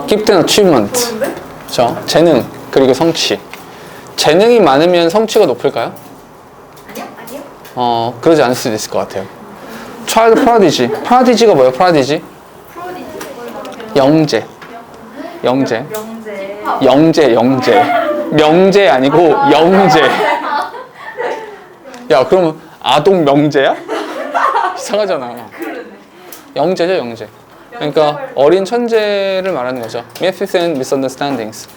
gift and achievement. 그렇죠? 재능 그리고 성취. 재능이 많으면 성취가 높을까요? 아니요. 그러지 않을 수도 있을 것 같아요. child prodigy. prodigy가 뭐예요? prodigy? 영재. 영재. 영재, 영재. 명재 아니고 영재. 야, 그러면 아동 명재야? 이상하잖아. 영재죠, 영재. 그러니까 어린 천재를 말하는 거죠. Myths and misunderstandings.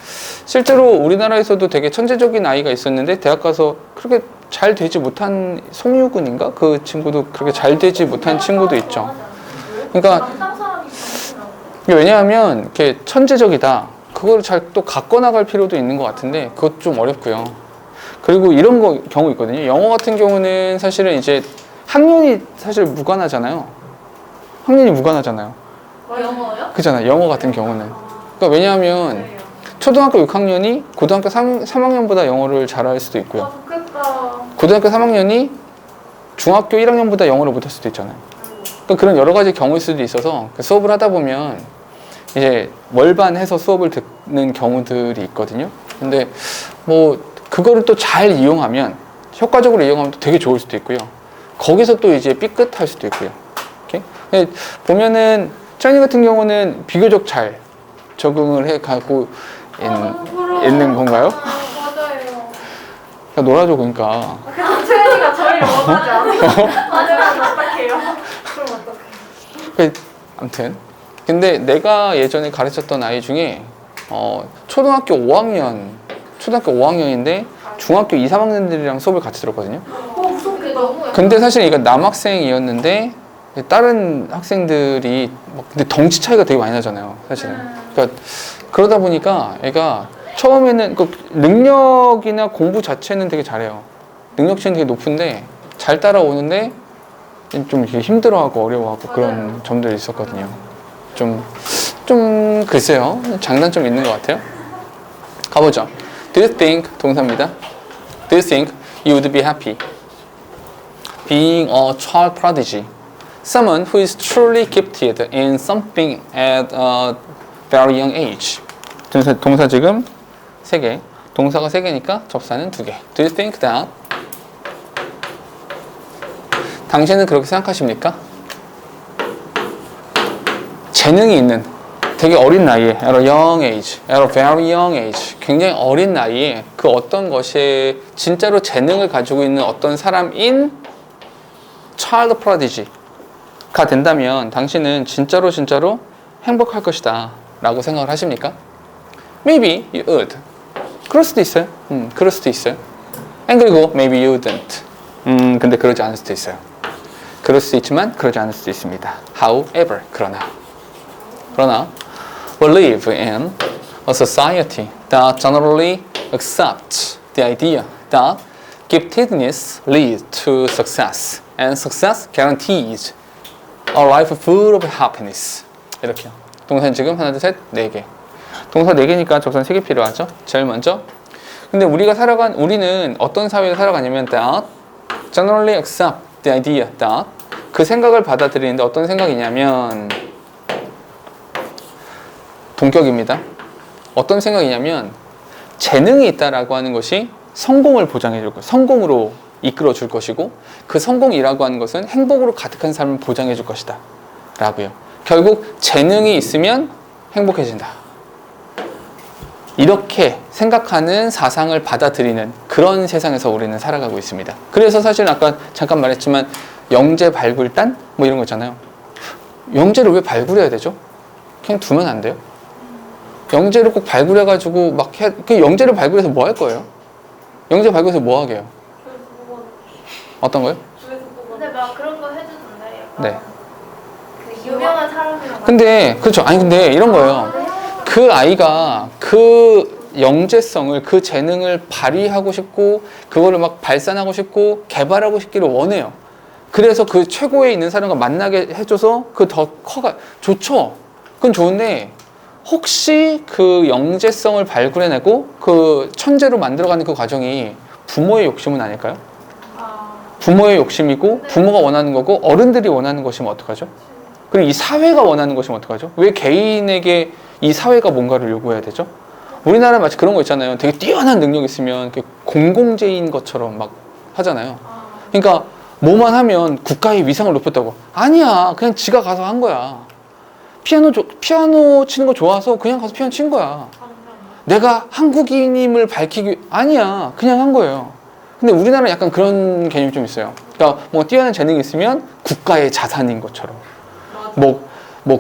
실제로 우리나라에서도 되게 천재적인 아이가 있었는데 대학 가서 그렇게 잘 되지 못한 송유근인가? 그 친구도 그렇게 잘 되지 못한 친구도 있죠. 그러니까 왜냐하면 이렇게 천재적이다. 그걸 잘 또 갖고 나갈 필요도 있는 것 같은데 그것 좀 어렵고요. 그리고 이런 경우 있거든요. 영어 같은 경우는 사실은 이제 학년이 사실 무관하잖아요. 학년이 무관하잖아요. 영어요? 그잖아요. 영어 같은 경우는. 그러니까 왜냐하면 초등학교 6학년이 고등학교 3학년보다 영어를 잘할 수도 있고요. 좋겠다. 고등학교 3학년이 중학교 1학년보다 영어를 못할 수도 있잖아요. 그러니까 그런 여러 가지 경우일 수도 있어서 수업을 하다 보면 이제 월반해서 수업을 듣는 경우들이 있거든요. 근데 뭐 그거를 또 잘 이용하면 효과적으로 이용하면 또 되게 좋을 수도 있고요. 거기서 또 이제 삐끗할 수도 있고요. 이렇게 보면은 짱이 같은 경우는 비교적 잘 적응을 해 가고 있는 건가요? 맞아요. 야, 놀아줘 그러니까. 그래서 채연이가 저희를 원하지 않아요. 맞으면 어떡해요? 그럼 어떡해? 아무튼 근데 내가 예전에 가르쳤던 아이 중에 초등학교 5학년인데 중학교 2, 3학년들이랑 수업을 같이 들었거든요. 무섭게 너무 근데 사실 이거 남학생이었는데 다른 학생들이 근데 덩치 차이가 되게 많이 나잖아요, 사실은. 그러니까 그러다 보니까 애가 처음에는 그 능력이나 공부 자체는 되게 잘해요. 능력치는 되게 높은데 잘 따라오는데 좀 이렇게 힘들어하고 어려워하고 그런 점들이 있었거든요. 좀 글쎄요, 장단점 있는 것 같아요. 가보죠. Do you think 동사입니다. Do you think you would be happy being a child prodigy? Someone who is truly gifted in something at a very young age. 동사 지금 3개. 동사가 3개니까 접사는 2개. Do you think that? 당신은 그렇게 생각하십니까? 재능이 있는 되게 어린 나이에 at a young age, at a very young age 굉장히 어린 나이에 그 어떤 것에 진짜로 재능을 가지고 있는 어떤 사람인 child prodigy가 된다면 당신은 진짜로 행복할 것이다 라고 생각을 하십니까? Maybe you would. 그럴 수도 있어요. 그럴 수도 있어요. 그리고 maybe you wouldn't. 근데 그러지 않을 수도 있어요. 그럴 수도 있지만 그러지 않을 수도 있습니다. However, 그러나 we live in a society that generally accepts the idea that giftedness leads to success and success guarantees a life full of happiness. 이렇게요. 동사는 지금 하나, 둘, 셋, 4개. 동사 4개니까 접선 3개 필요하죠. 제일 먼저. 근데 우리는 어떤 사회에 살아가냐면 that generally accept the idea that 그 생각을 받아들이는데 어떤 생각이냐면 동격입니다. 어떤 생각이냐면 재능이 있다라고 하는 것이 성공을 보장해 줄 것, 성공으로 이끌어 줄 것이고 그 성공이라고 하는 것은 행복으로 가득한 삶을 보장해 줄 것이다 라고요. 결국 재능이 있으면 행복해진다. 이렇게 생각하는 사상을 받아들이는 그런 세상에서 우리는 살아가고 있습니다. 그래서 사실 아까 잠깐 말했지만 영재 발굴단? 뭐 이런 거 있잖아요. 영재를 왜 발굴해야 되죠? 그냥 두면 안 돼요? 영재를 꼭 발굴해가지고 그 영재를 발굴해서 뭐 할 거예요? 영재 발굴해서 뭐 하게 해요? 어떤 거요? 근데 막 그런 거 해주던데. 네. 그 유명한 사람이랑. 근데 그렇죠. 아니 근데 이런 거예요. 그 아이가 그 영재성을 그 재능을 발휘하고 싶고 그거를 막 발산하고 싶고 개발하고 싶기를 원해요. 그래서 그 최고에 있는 사람과 만나게 해줘서 그 더 커가 좋죠. 그건 좋은데 혹시 그 영재성을 발굴해내고 그 천재로 만들어가는 그 과정이 부모의 욕심은 아닐까요? 부모의 욕심이고 부모가 원하는 거고 어른들이 원하는 것이면 어떡하죠? 그리고 이 사회가 원하는 것이면 어떡하죠? 왜 개인에게 이 사회가 뭔가를 요구해야 되죠? 우리나라 마치 그런 거 있잖아요. 되게 뛰어난 능력 있으면 공공재인 것처럼 막 하잖아요. 그러니까 뭐만 하면 국가의 위상을 높였다고. 아니야. 그냥 지가 가서 한 거야. 피아노 치는 거 좋아서 그냥 가서 피아노 친 거야. 내가 한국인임을 밝히기 아니야. 그냥 한 거예요. 근데 우리나라는 약간 그런 개념이 좀 있어요. 그러니까 뭐 뛰어난 재능이 있으면 국가의 자산인 것처럼. 뭐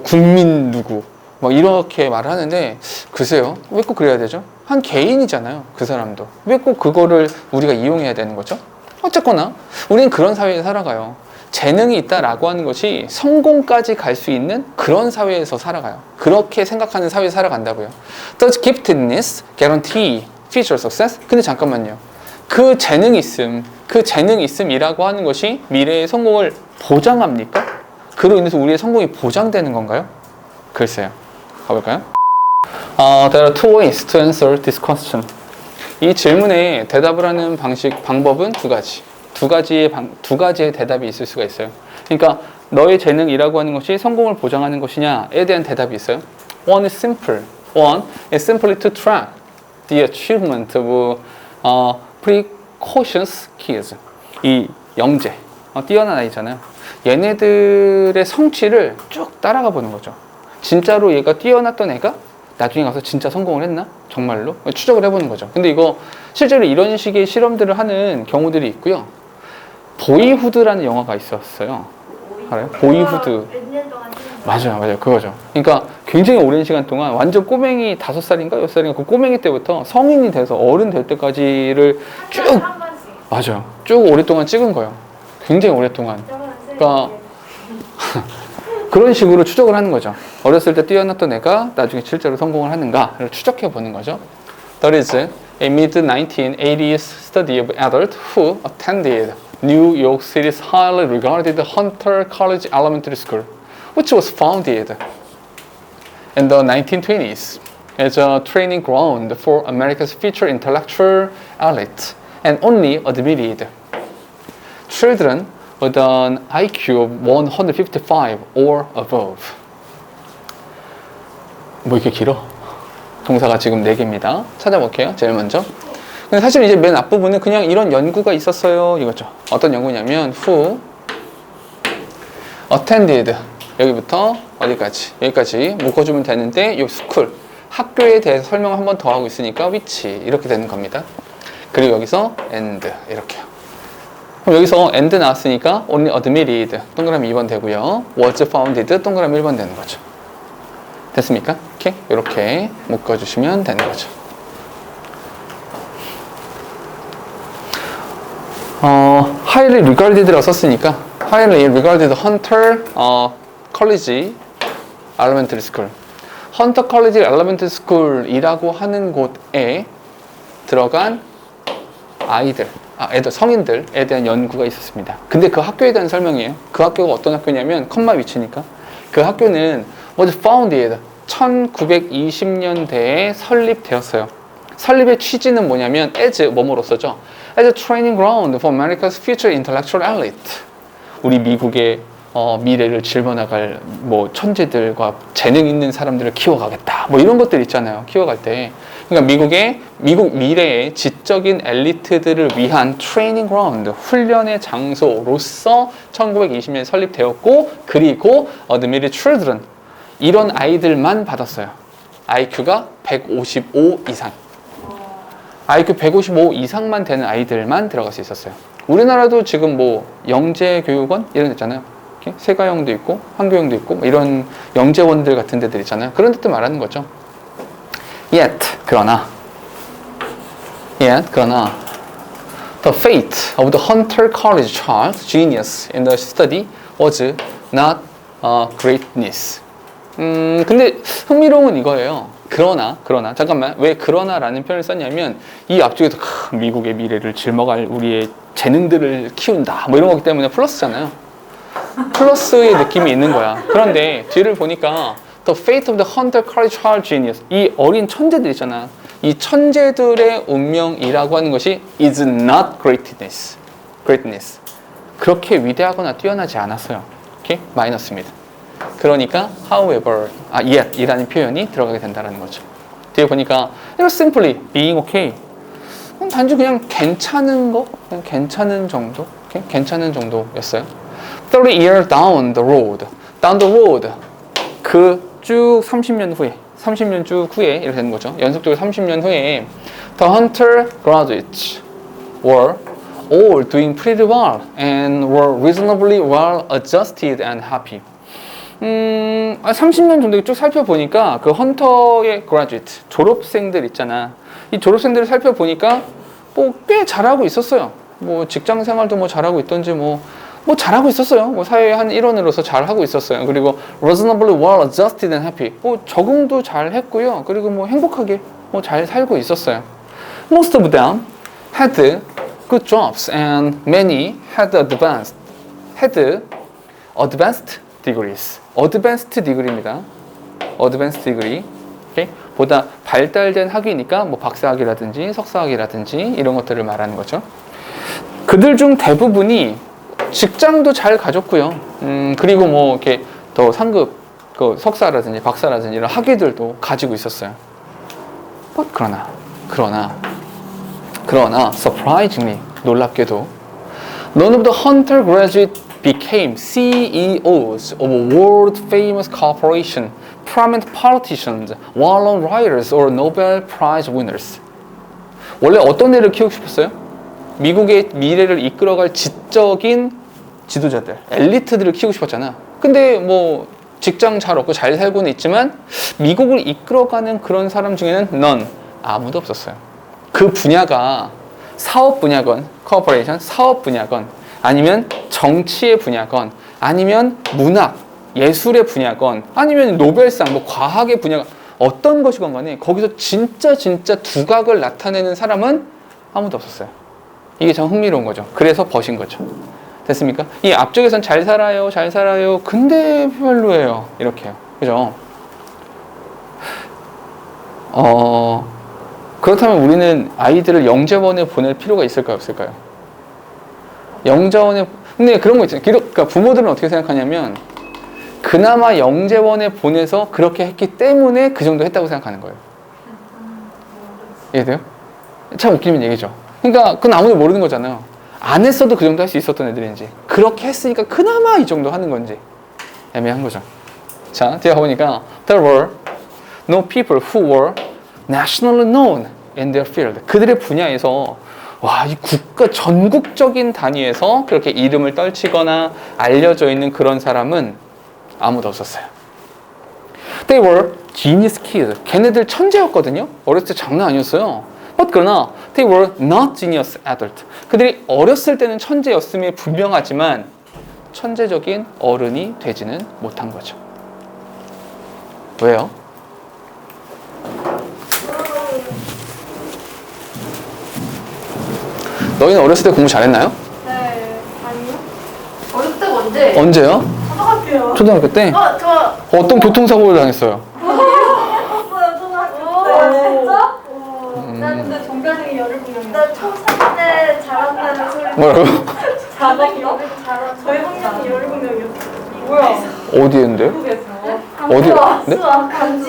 국민 누구 막 이렇게 말을 하는데 글쎄요. 왜 꼭 그래야 되죠? 한 개인이잖아요. 그 사람도. 왜 꼭 그거를 우리가 이용해야 되는 거죠? 어쨌거나 우리는 그런 사회에 살아가요. 재능이 있다라고 하는 것이 성공까지 갈 수 있는 그런 사회에서 살아가요. 그렇게 생각하는 사회에 살아간다고요. Does giftedness guarantee future success? 근데 잠깐만요. 그 재능 있음이라고 하는 것이 미래의 성공을 보장합니까? 그로 인해서 우리의 성공이 보장되는 건가요? 글쎄요. 가볼까요? There are two ways to answer this question. 이 질문에 대답을 하는 방법은 두 가지. 두 가지의 대답이 있을 수가 있어요. 그러니까 너의 재능이라고 하는 것이 성공을 보장하는 것이냐에 대한 대답이 있어요. One is simple. One is simply to track the achievement of precocious kids. 이 영재, 뛰어난 아이잖아요. 얘네들의 성취를 쭉 따라가 보는 거죠. 진짜로 얘가 뛰어났던 애가 나중에 가서 진짜 성공을 했나? 정말로? 추적을 해보는 거죠. 근데 이거 실제로 이런 식의 실험들을 하는 경우들이 있고요. 보이후드라는 영화가 있었어요. 알아요? 보이후드. 몇년 동안 맞아요. 그거죠. 그러니까 굉장히 오랜 시간 동안 완전 꼬맹이 5살인가 6살인가 그 꼬맹이 때부터 성인이 돼서 어른 될 때까지를 쭉 한 번씩. 맞아요. 쭉 오랫동안 찍은 거예요. 굉장히 오랫동안. 그러니까 그런 식으로 추적을 하는 거죠. 어렸을 때 뛰어났던 애가 나중에 실제로 성공을 하는가를 추적해 보는 거죠. There is a mid-1980s study of adults who attended New York City's highly regarded Hunter College Elementary School, which was founded in the 1920s as a training ground for America's future intellectual elite and only admitted children with an IQ of 155 or above. 뭐 이렇게 길어? 동사가 지금 4개입니다. 찾아볼게요. 제일 먼저. 근데 사실 이제 맨 앞부분은 그냥 이런 연구가 있었어요. 이거죠. 어떤 연구냐면 who attended 여기부터 어디까지 여기까지 묶어주면 되는데 이 스쿨 학교에 대해서 설명 한 번 더 하고 있으니까 which 이렇게 되는 겁니다. 그리고 여기서 and 이렇게요. 그럼 여기서 and 나왔으니까 only admitted 동그라미 2번 되고요. was founded 동그라미 1번 되는 거죠. 됐습니까? 이렇게 묶어주시면 되는 거죠. highly regarded라고 썼으니까 highly regarded Hunter College Elementary School. Hunter College Elementary School이라고 하는 곳에 들어간 성인들에 대한 연구가 있었습니다. 근데 그 학교에 대한 설명이에요. 그 학교가 어떤 학교냐면 컴마 위치니까 그 학교는 was founded 1920년대에 설립되었어요. 설립의 취지는 뭐냐면 as 뭐뭐로서죠. as a training ground for America's future intellectual elite. 우리 미국의 미래를 짊어나갈 뭐 천재들과 재능 있는 사람들을 키워가겠다. 뭐 이런 것들 있잖아요. 키워갈 때. 그러니까 미국 미래의 지적인 엘리트들을 위한 트레이닝 그라운드, 훈련의 장소로서 1920년에 설립되었고, 그리고 admitted children, 이런 아이들만 받았어요. IQ가 155 이상. IQ 155 이상만 되는 아이들만 들어갈 수 있었어요. 우리나라도 지금 뭐 영재교육원 이런 데 있잖아요. 세가형도 있고 한교형도 있고 뭐 이런 영재원들 같은 데들 있잖아요. 그런 데도 말하는 거죠. Yet 그러나 the fate of the Hunter College child genius in the study was not greatness. 근데 흥미로운 건 이거예요. 그러나 잠깐만, 왜 그러나라는 표현을 썼냐면 이 앞쪽에서 미국의 미래를 짊어갈 우리의 재능들을 키운다 뭐 이런 거기 때문에 플러스잖아요. 플러스의 느낌이 있는 거야. 그런데 뒤를 보니까 The fate of the Hunter College child genius, 이 어린 천재들 있잖아. 이 천재들의 운명이라고 하는 것이 is not greatness. 그렇게 위대하거나 뛰어나지 않았어요. 오케이? 마이너스입니다. 그러니까 however, yet 이라는 표현이 들어가게 된다는 거죠. 뒤에 보니까 it was simply being okay. 단지 그냥 괜찮은 거, 그냥 괜찮은 정도, okay? 괜찮은 정도였어요. 30 years down the road, down the road. 그 쭉 30년 후에, 30년 쭉 후에 이렇게 되는 거죠. 연속적으로 30년 후에 the hunter graduates were all doing pretty well and were reasonably well adjusted and happy. 30년 정도 쭉 살펴보니까 그 헌터의 graduate, 졸업생들 있잖아. 이 졸업생들을 살펴보니까 뭐 꽤 잘하고 있었어요. 뭐 직장 생활도 뭐 잘하고 있던지 뭐 잘하고 있었어요. 뭐 사회의 한 일원으로서 잘하고 있었어요. 그리고 reasonably well adjusted and happy. 뭐 적응도 잘 했고요. 그리고 뭐 행복하게 뭐 잘 살고 있었어요. Most of them had good jobs and many had advanced degrees. advanced degree입니다. advanced degree. Okay? 보다 발달된 학위니까 뭐 박사학위라든지 석사학위라든지 이런 것들을 말하는 거죠. 그들 중 대부분이 직장도 잘 가졌고요. 그리고 뭐 이렇게 더 상급 그 석사라든지 박사라든지 이런 학위들도 가지고 있었어요. But 그러나 surprisingly 놀랍게도 none of the hunter graduates became CEOs of world famous corporation, prominent politicians, well-known writers, or Nobel Prize winners. 원래 어떤 애를 키우고 싶었어요? 미국의 미래를 이끌어갈 지적인 지도자들, 엘리트들을 키우고 싶었잖아. 근데 뭐 직장 잘 얻고 잘 살고는 있지만 미국을 이끌어가는 그런 사람 중에는 아무도 없었어요. 그 분야가 사업 분야건, 코퍼레이션 사업 분야건, 아니면 정치의 분야건, 아니면 문학, 예술의 분야건, 아니면 노벨상, 뭐 과학의 분야건 어떤 것이건 간에 거기서 진짜 두각을 나타내는 사람은 아무도 없었어요. 이게 참 흥미로운 거죠. 그래서 버신 거죠. 됐습니까? 이 앞쪽에선 잘 살아요, 근데 별로예요. 이렇게요. 그죠? 그렇다면 우리는 아이들을 영재원에 보낼 필요가 있을까요, 없을까요? 영재원에, 근데 그런 거 있잖아요. 그러니까 부모들은 어떻게 생각하냐면, 그나마 영재원에 보내서 그렇게 했기 때문에 그 정도 했다고 생각하는 거예요. 이해돼요? 참 웃기는 얘기죠. 그러니까 그건 아무도 모르는 거잖아요. 안 했어도 그 정도 할 수 있었던 애들인지, 그렇게 했으니까 그나마 이 정도 하는 건지 애매한 거죠. 자, 뒤에 가보니까 there were no people who were nationally known in their field. 그들의 분야에서 와, 이 국가 전국적인 단위에서 그렇게 이름을 떨치거나 알려져 있는 그런 사람은 아무도 없었어요. They were genius kids. 걔네들 천재였거든요. 어렸을 때 장난 아니었어요. 그러나 they were not genius adult. 그들이 어렸을 때는 천재였음에 분명하지만 천재적인 어른이 되지는 못한 거죠. 왜요? 너희는 어렸을 때 공부 잘했나요? 네, 아니요. 어렸을 때가 언제? 언제요? 초등학교요. 초등학교 때? 저 어떤 교통사고를 당했어요? 초등학교 때. 진짜? 나 근데 전교생이 17명이야. 나 초3 때 잘한다는 소리. 뭐라고? 잘한다? 저희 학년이 17명이었어. 뭐야? 어디인데? 어디? 네? 수학, 간지.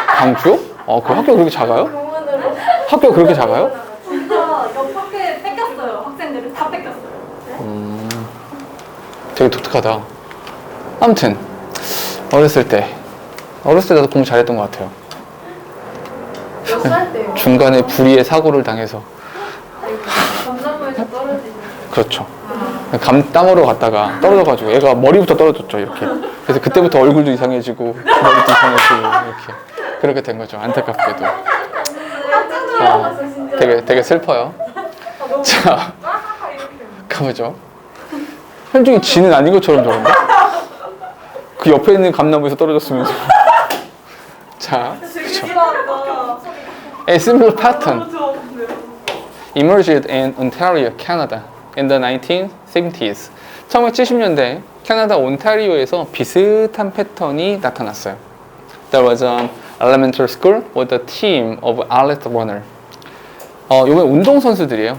강주요? 그 학교 그렇게 작아요? 공문으로. 학교 그렇게 작아요? 진짜 옆 학교에 뺏겼어요. 학생들을 다 뺏겼어요. 되게 독특하다. 아무튼 어렸을 때 나도 공부 잘했던 것 같아요. 몇 살 때요? 중간에 불의의 사고를 당해서. 감나무에서 떨어지는. 그렇죠. 땀으로 갔다가 떨어져가지고 애가 머리부터 떨어졌죠, 이렇게. 그래서 그때부터 얼굴도 이상해지고 머리도 이상해지고 이렇게 그렇게 된 거죠. 안타깝게도. 되게 슬퍼요. 자, 가보죠. 현중이 지는 아닌 것처럼 저런데? 그 옆에 있는 감나무에서 떨어졌으면서. 자, 그쵸. A similar pattern emerged in Ontario, Canada in the 1970s. 1970년대 캐나다 온타리오에서 비슷한 패턴이 나타났어요. There was an elementary school with a team of elite runner. 요번에 운동선수들이에요.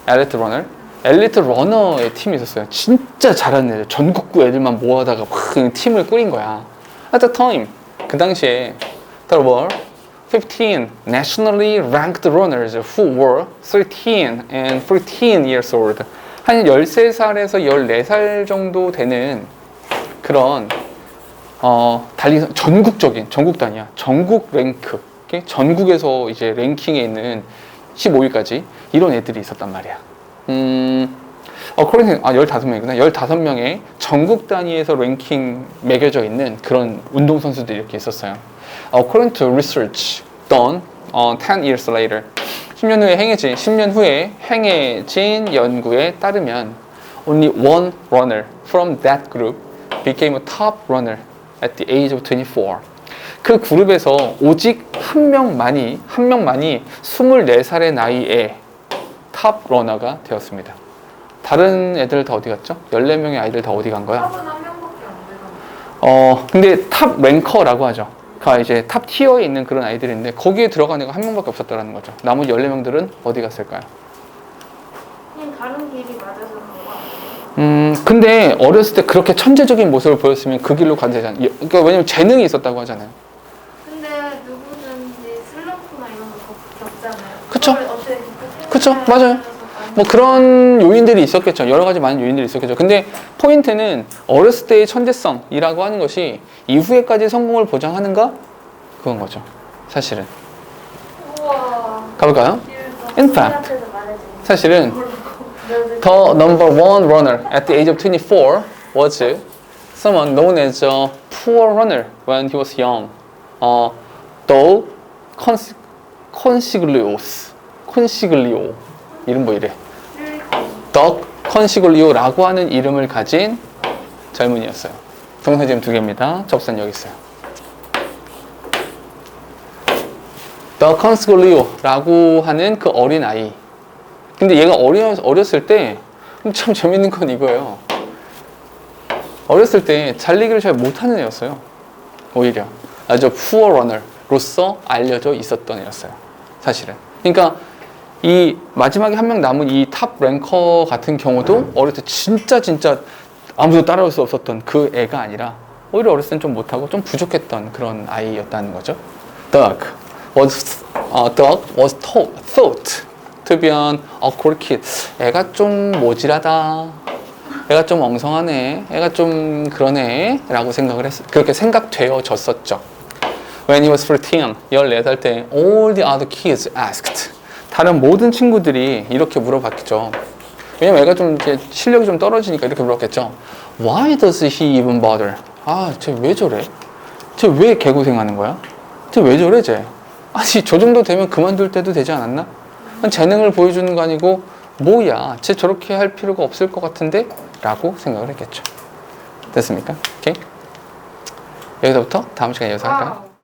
elite runner. 엘리트 러너의 팀이 있었어요. 진짜 잘하는 애들, 전국구 애들만 모아다가 막 팀을 꾸린 거야. At the time, 그 당시에 there were 15 nationally ranked runners who were 13 and 14 years old. 한 13살에서 14살 정도 되는 그런 전국 단위야. 전국 랭크. 전국에서 이제 랭킹에 있는 15위까지 이런 애들이 있었단 말이야. 그런 15명이구나. 15명의 전국 단위에서 랭킹 매겨져 있는 그런 운동선수들이 이렇게 있었어요. According to research done 10 years later. 10년 후에 행해진 연구에 따르면 only one runner from that group became a top runner at the age of 24. 그 그룹에서 오직 한 명만이 24살의 나이에 탑 러너가 되었습니다. 다른 애들 다 어디 갔죠? 14명의 아이들 다 어디 간 거야? 탑은 한 명밖에 안 되잖아. 근데 탑 랭커라고 하죠. 그 이제 탑 티어에 있는 그런 아이들인데 거기에 들어간 애가 한 명밖에 없었다라는 거죠. 나머지 14명들은 어디 갔을까요? 그냥 다른 길이 맞아서 그런 거 아니에요? 근데 어렸을 때 그렇게 천재적인 모습을 보였으면 그 길로 가도 되잖아요. 그러니까 왜냐면 재능이 있었다고 하잖아요. 근데 누구든지 슬럼프나 이런 거 겪잖아요. 그쵸? 그걸 어떻게 극복해야 그쵸? 되나 맞아요. 그래서 뭐 그런 요인들이 있었겠죠. 여러 가지 많은 요인들이 있었겠죠. 근데 포인트는 어렸을 때의 천재성이라고 하는 것이 이후에까지 성공을 보장하는가? 그건 거죠. 사실은. 우와. 가볼까요? In fact, 친구한테도 말해줘. 사실은 the number one runner at the age of 24 was someone known as a poor runner when he was young. though consiglio 이름 뭐 이래. 덕 컨시글리오라고 하는 이름을 가진 젊은이였어요. 동사 지금 2개입니다. 접선 여기 있어요. 덕 컨시글리오라고 하는 그 어린 아이. 근데 얘가 어렸을 때 참 재밌는 건 이거예요. 어렸을 때 달리기를 잘 못하는 애였어요. 오히려 아주 푸어 러너로서 알려져 있었던 애였어요. 사실은. 그러니까 이 마지막에 한 명 남은 이 탑 랭커 같은 경우도 어렸을 때 진짜 아무도 따라올 수 없었던 그 애가 아니라 오히려 어렸을 땐 좀 못하고 좀 부족했던 그런 아이였다는 거죠. Doug was thought to be an awkward kid. 애가 좀 모질하다. 애가 좀 엉성하네. 애가 좀 그러네. 라고 그렇게 생각되어졌었죠. When he was 14, 14살 때 all the other kids asked. 다른 모든 친구들이 이렇게 물어봤겠죠. 왜냐면 애가 좀 이제 실력이 좀 떨어지니까 이렇게 물어봤겠죠. Why does he even bother? 쟤 왜 저래? 쟤 왜 개고생하는 거야? 쟤 왜 저래 쟤? 아니 저 정도 되면 그만둘 때도 되지 않았나? 재능을 보여주는 거 아니고 뭐야 쟤 저렇게 할 필요가 없을 것 같은데? 라고 생각을 했겠죠. 됐습니까? 오케이? 여기서부터 다음 시간에 이어서 할까요?